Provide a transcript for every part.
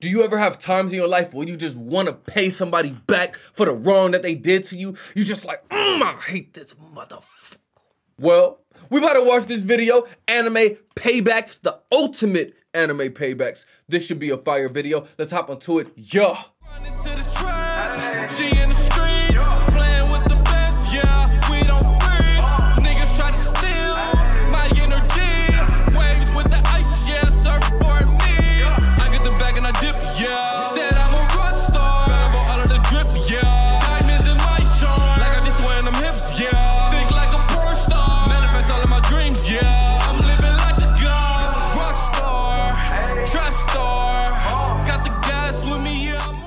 Do you ever have times in your life where you just want to pay somebody back for the wrong that they did to you? You just like, I hate this motherfucker. Well, we about to watch this video, Anime Paybacks, the ultimate anime paybacks. This should be a fire video. Let's hop onto it. Yeah.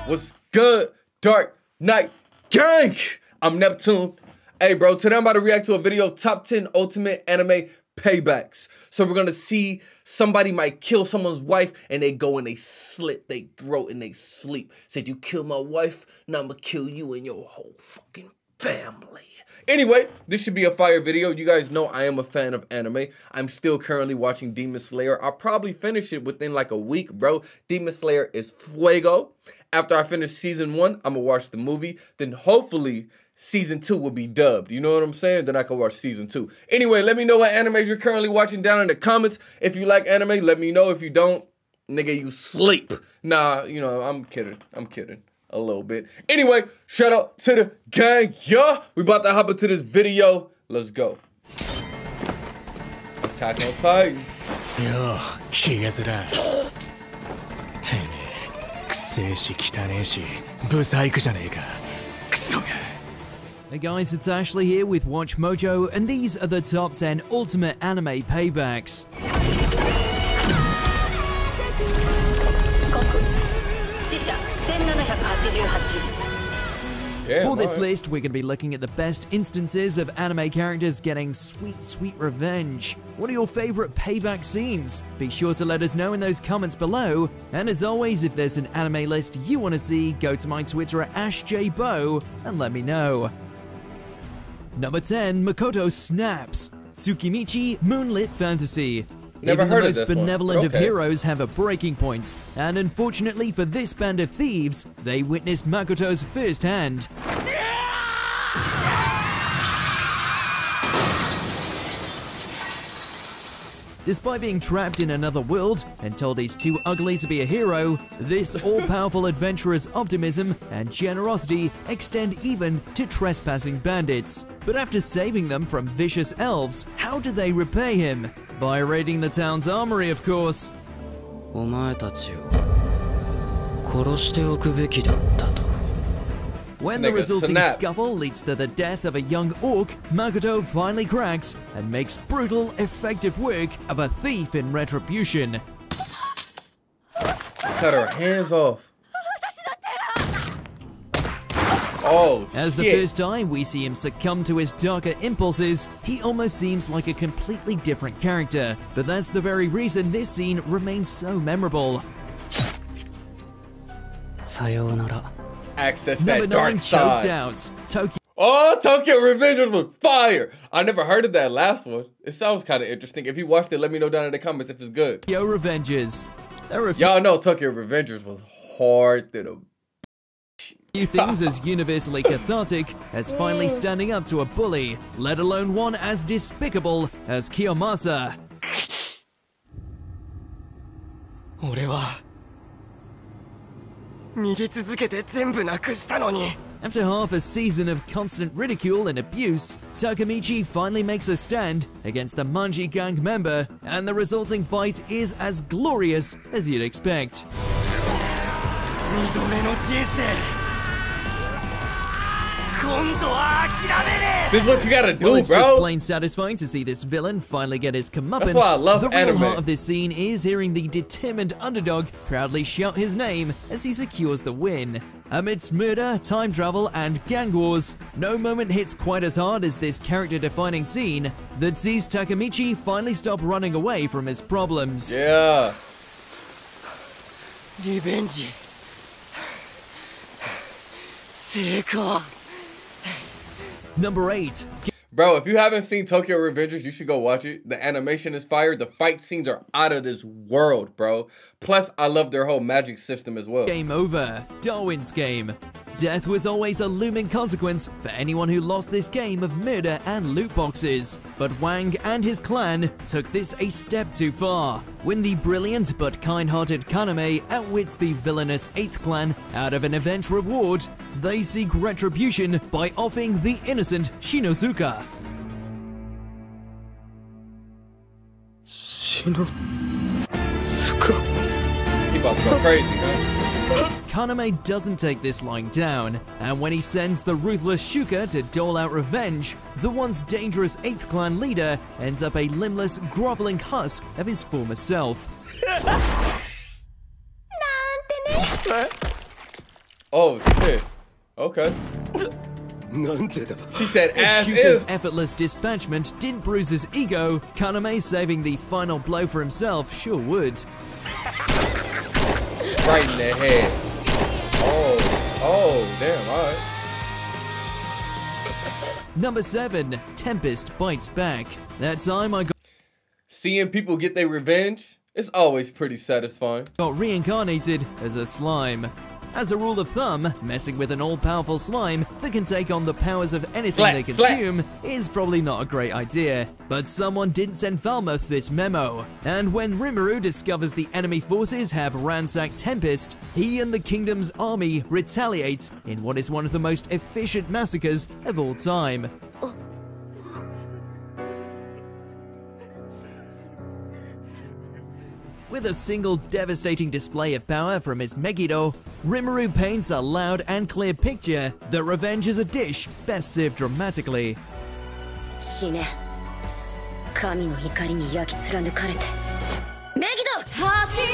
What's good, Dark Knight Gang? I'm Neptune. Hey, bro, today I'm about to react to a video, top 10 ultimate anime paybacks. So we're gonna see somebody might kill someone's wife and they go and they slit their throat and they sleep. Said, you kill my wife, now I'm gonna kill you and your whole fucking family. Anyway, this should be a fire video. You guys know I am a fan of anime. I'm still currently watching Demon Slayer. I'll probably finish it within like a week, bro. Demon Slayer is fuego. After I finish season 1, I'm gonna watch the movie. Then hopefully season 2 will be dubbed. You know what I'm saying? Then I can watch season 2. Anyway, let me know what animes you're currently watching down in the comments. If you like anime, let me know. If you don't, nigga, you sleep. Nah, you know, I'm kidding. I'm kidding. A little bit. Anyway, shout out to the gang, yeah. We about to hop into this video. Let's go. Attack on Titan. Yo, 気がづら。てめえ、くせえし汚えし、ブサイクじゃねえか。クソが。Hey guys, it's Ashley here with Watch Mojo, and these are the top 10 ultimate anime paybacks. For this list, we're going to be looking at the best instances of anime characters getting sweet, sweet revenge. What are your favorite payback scenes? Be sure to let us know in those comments below. And as always, if there's an anime list you want to see, go to my Twitter at AshJBo and let me know. Number 10, Makoto Snaps. Tsukimichi Moonlit Fantasy. Even the most benevolent of heroes have a breaking point, and unfortunately for this band of thieves, they witnessed Makoto's firsthand. Despite being trapped in another world and told he's too ugly to be a hero, this all-powerful adventurer's optimism and generosity extend even to trespassing bandits. But after saving them from vicious elves, how do they repay him? By raiding the town's armory, of course. When the resulting scuffle leads to the death of a young orc, Makoto finally cracks and makes brutal, effective work of a thief in retribution. Cut her hands off. Oh, as the first time we see him succumb to his darker impulses, he almost seems like a completely different character. But that's the very reason this scene remains so memorable. Sayonara. Access that dark side. Choked out. Tokyo. Oh, Tokyo Revengers was fire! I never heard of that last one. It sounds kind of interesting. If you watched it, let me know down in the comments if it's good. Tokyo Revengers. Y'all know Tokyo Revengers was hard to the few things as universally cathartic as finally standing up to a bully, let alone one as despicable as Kiyomasa. After half a season of constant ridicule and abuse, Takemichi finally makes a stand against the Manji gang member, and the resulting fight is as glorious as you'd expect. This is what you gotta do, well, it's bro. Just plain satisfying to see this villain finally get his comeuppance. That's why I love the anime. real heart of this scene is hearing the determined underdog proudly shout his name as he secures the win. Amidst murder, time travel, and gang wars, no moment hits quite as hard as this character-defining scene that sees Takemichi finally stop running away from his problems. Yeah. Revenge. Number 8. Bro, if you haven't seen Tokyo Revengers, you should go watch it. The animation is fire. The fight scenes are out of this world, bro. Plus, I love their whole magic system as well. Game over. Darwin's game. Death was always a looming consequence for anyone who lost this game of murder and loot boxes. But Wang and his clan took this a step too far. When the brilliant but kind-hearted Kaname outwits the villainous 8th clan out of an event reward, they seek retribution by offing the innocent Shinosuka. He about to go crazy, man. Kaname doesn't take this lying down, and when he sends the ruthless Shuka to dole out revenge, the once dangerous 8th clan leader ends up a limbless, groveling husk of his former self. Oh, shit. Okay. She said, as Shuka's if. effortless dispatchment didn't bruise his ego, Kaname saving the final blow for himself sure would. Right in the head. Oh, damn, alright. Number 7. Tempest bites back. That time I Seeing people get their revenge, it's always pretty satisfying. got reincarnated as a slime. As a rule of thumb, messing with an all-powerful slime that can take on the powers of anything Slap, they slap. consume is probably not a great idea. But someone didn't send Falmouth this memo, and when Rimuru discovers the enemy forces have ransacked Tempest, he and the kingdom's army retaliate in what is one of the most efficient massacres of all time. With a single devastating display of power from his Megiddo, Rimuru paints a loud and clear picture that revenge is a dish best served dramatically. 死ね神の怒りに焼き貫かれてメギド始ま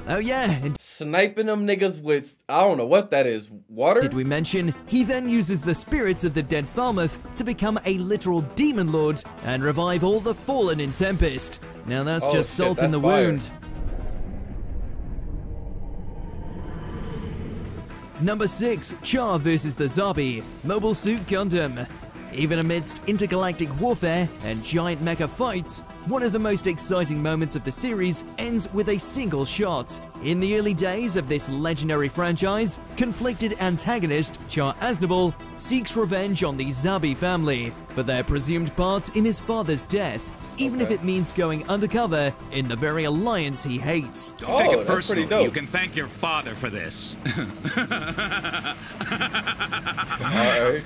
Oh yeah, and Sniping them niggas with, I don't know what that is, water? did we mention, he then uses the spirits of the dead Falmouth to become a literal demon lord and revive all the fallen in Tempest. Now that's Oh, just shit, salt in that's the fire. wound. Number 6, Char vs the Zabi, Mobile Suit Gundam. Even amidst intergalactic warfare and giant mecha fights, one of the most exciting moments of the series ends with a single shot. In the early days of this legendary franchise, conflicted antagonist Char Aznable seeks revenge on the Zabi family for their presumed part in his father's death, even if it means going undercover in the very alliance he hates. Don't take it that's pretty personally. dope. You can thank your father for this. Alright.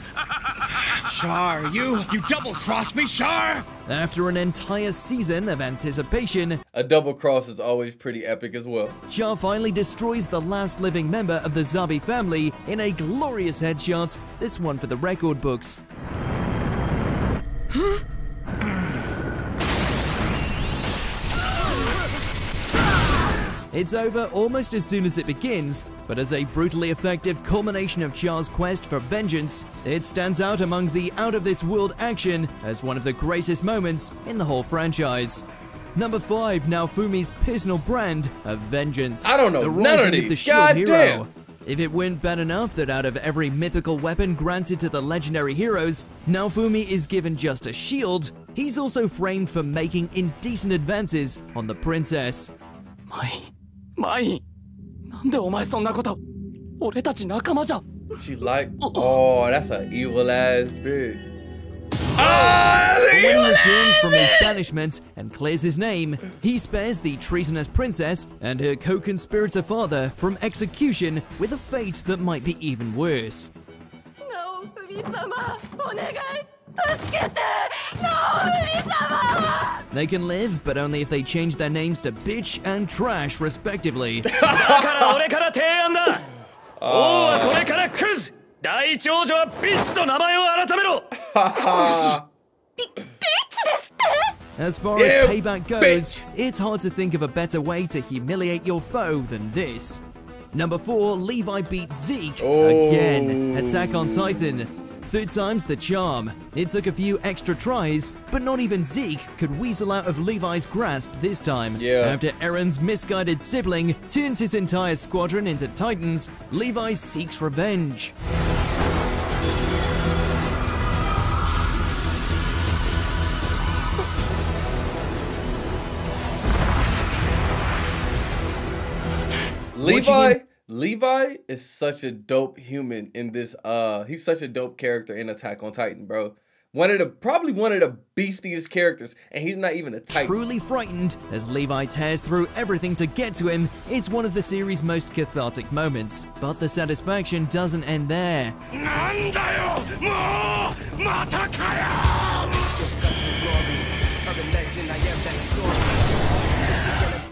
Char, you double-crossed me, Char! After an entire season of anticipation, A double cross is always pretty epic as well. Char finally destroys the last living member of the Zabi family in a glorious headshot, this one for the record books. It's over almost as soon as it begins, but as a brutally effective culmination of Char's quest for vengeance, it stands out among the out-of-this-world action as one of the greatest moments in the whole franchise. Number 5, Naofumi's personal brand of vengeance. I don't know The none of rising these. the shield God hero. damn. If it weren't bad enough that out of every mythical weapon granted to the legendary heroes, Naofumi is given just a shield, he's also framed for making indecent advances on the princess. マインなんでお前そんなこと俺たち仲間じゃ She like, oh, that's an evil ass bitch. When he returns from his banishment and clears his name, he spares the treasonous princess and her co-conspirator father from execution with a fate that might be even worse. ナオフミ様お願い助けてナオフミ様 They can live, but only if they change their names to bitch and trash, respectively. だから俺から提案だ王はこれからクズ第一王女はビッチと名前を改めろ As far Yeah, as payback goes, it's hard to think of a better way to humiliate your foe than this. Number 4, Levi beats Zeke again. Attack on Titan. Third time's the charm. It took a few extra tries, but not even Zeke could weasel out of Levi's grasp this time. Yeah. After Eren's misguided sibling turns his entire squadron into Titans, Levi seeks revenge. Levi is such a dope human in this. He's such a dope character in Attack on Titan, bro. Probably one of the beefiest characters, and he's not even a Titan. Truly frightened as Levi tears through everything to get to him, it's one of the series' most cathartic moments. But the satisfaction doesn't end there.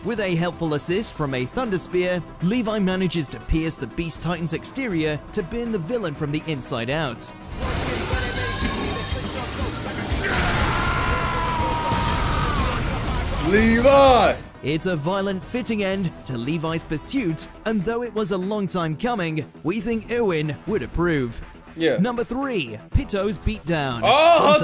With a helpful assist from a Thunder Spear, Levi manages to pierce the Beast Titan's exterior to burn the villain from the inside out. Levi! It's a violent, fitting end to Levi's pursuit, and though it was a long time coming, we think Erwin would approve. Yeah. Number 3, Pitou's beatdown. Oh,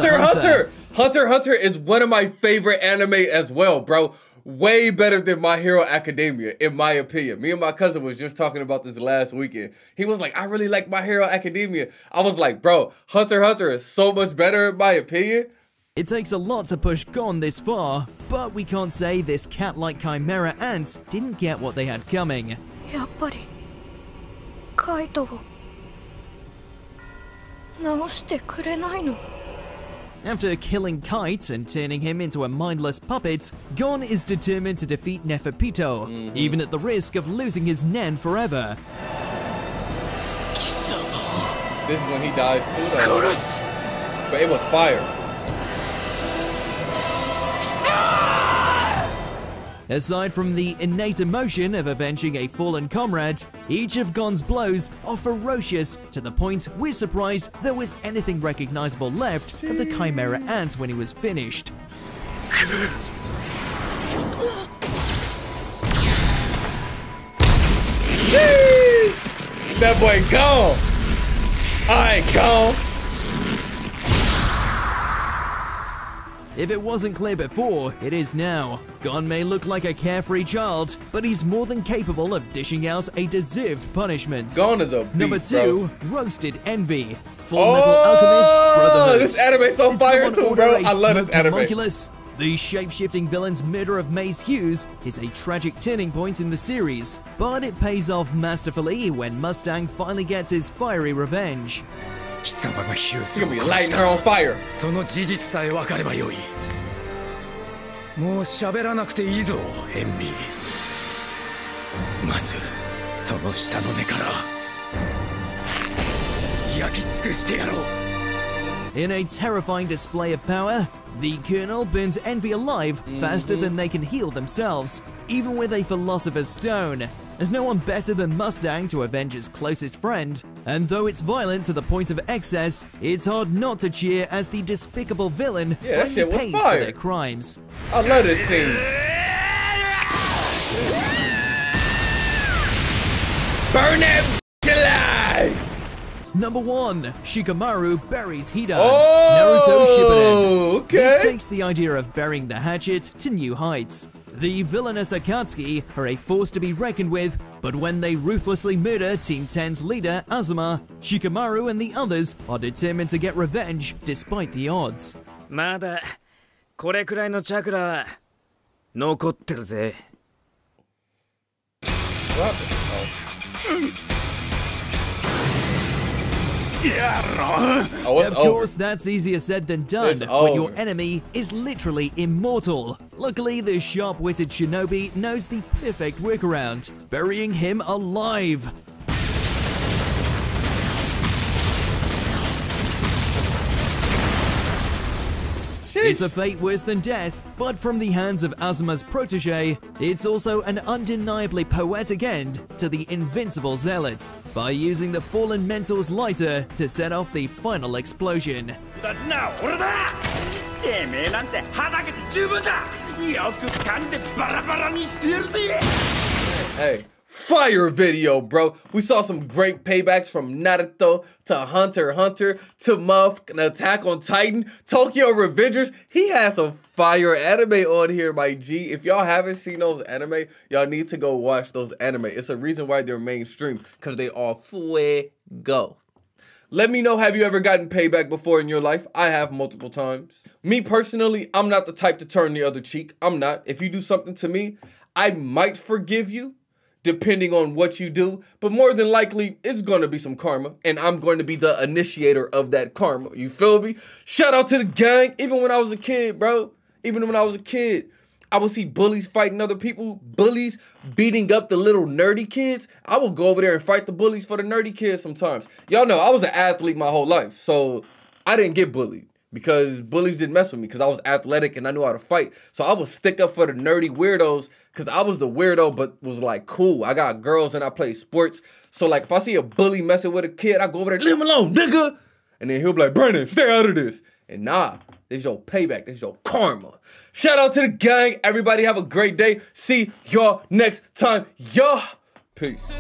Hunter Hunter is one of my favorite anime as well, bro. Way better than My Hero Academia, in my opinion. Me and my cousin was just talking about this last weekend. He was like, I really like My Hero Academia. I was like, bro, Hunter Hunter is so much better in my opinion. It takes a lot to push Gon this far, but we can't say this cat-like chimera ants didn't get what they had coming. やっぱりカイトを直してくれないの? After killing Kite and turning him into a mindless puppet, Gon is determined to defeat Neferpito, even at the risk of losing his Nen forever. This is when he dies too, though. But it was fire. Aside from the innate emotion of avenging a fallen comrade, each of Gon's blows are ferocious to the point we're surprised there was anything recognizable left of the Chimera Ant when he was finished. That boy gone. Alright, gone. If it wasn't clear before, it is now. Gon may look like a carefree child, but he's more than capable of dishing out a deserved punishment. Gon is a beast, Number 2, bro. Roasted Envy. Full Metal Alchemist Brotherhood. This anime's so fire too, bro. I love this anime. Homunculus. The shape-shifting villain's murder of Mace Hughes is a tragic turning point in the series, but it pays off masterfully when Mustang finally gets his fiery revenge. He's gonna be lighting her on fire. その事実さえ分かればよい。もう喋らなくていいぞ、エンビ。まずその下の根から焼き尽くしてやろう。In a terrifying display of power, the Colonel burns Envy alive faster than they can heal themselves, even with a Philosopher's Stone. There's no one better than Mustang to avenge his closest friend, and though it's violent to the point of excess, it's hard not to cheer as the despicable villain finally pays for their crimes. I love this scene. Burn that alive! Number 1, Shikamaru buries Hidan. Oh, Naruto Shippuden. okay. This takes the idea of burying the hatchet to new heights. The villainous Akatsuki are a force to be reckoned with, but when they ruthlessly murder Team 10's leader, Azuma, Shikamaru and the others are determined to get revenge despite the odds. まだこれくらいのチャクラは残ってるぜ。Of course, that's easier said than done when your enemy is literally immortal. Luckily, the sharp-witted shinobi knows the perfect workaround, burying him alive. It's a fate worse than death, but from the hands of Azuma's protege, it's also an undeniably poetic end to the invincible zealots by using the fallen mentor's lighter to set off the final explosion. Hey, fire video, bro. We saw some great paybacks from Naruto to Hunter x Hunter to motherfucking Attack on Titan, Tokyo Revengers. He has some fire anime on here, my G. If y'all haven't seen those anime, y'all need to go watch those anime. It's a reason why they're mainstream, because they are fuego. Let me know, have you ever gotten payback before in your life? I have multiple times. Me personally, I'm not the type to turn the other cheek. I'm not. If you do something to me, I might forgive you, depending on what you do, but more than likely, it's gonna be some karma, and I'm going to be the initiator of that karma. You feel me? Shout out to the gang. Even when I was a kid, bro, even when I was a kid, I would see bullies fighting other people, bullies beating up the little nerdy kids. I would go over there and fight the bullies for the nerdy kids sometimes. Y'all know, I was an athlete my whole life, so I didn't get bullied because bullies didn't mess with me because I was athletic and I knew how to fight. So I would stick up for the nerdy weirdos because I was the weirdo but was like cool. I got girls and I play sports. So like if I see a bully messing with a kid, I go over there, leave him alone, nigga. And then he'll be like, Brandon, stay out of this. And nah, this is your payback. This is your karma. Shout out to the gang. Everybody have a great day. See y'all next time. Y'all. Peace.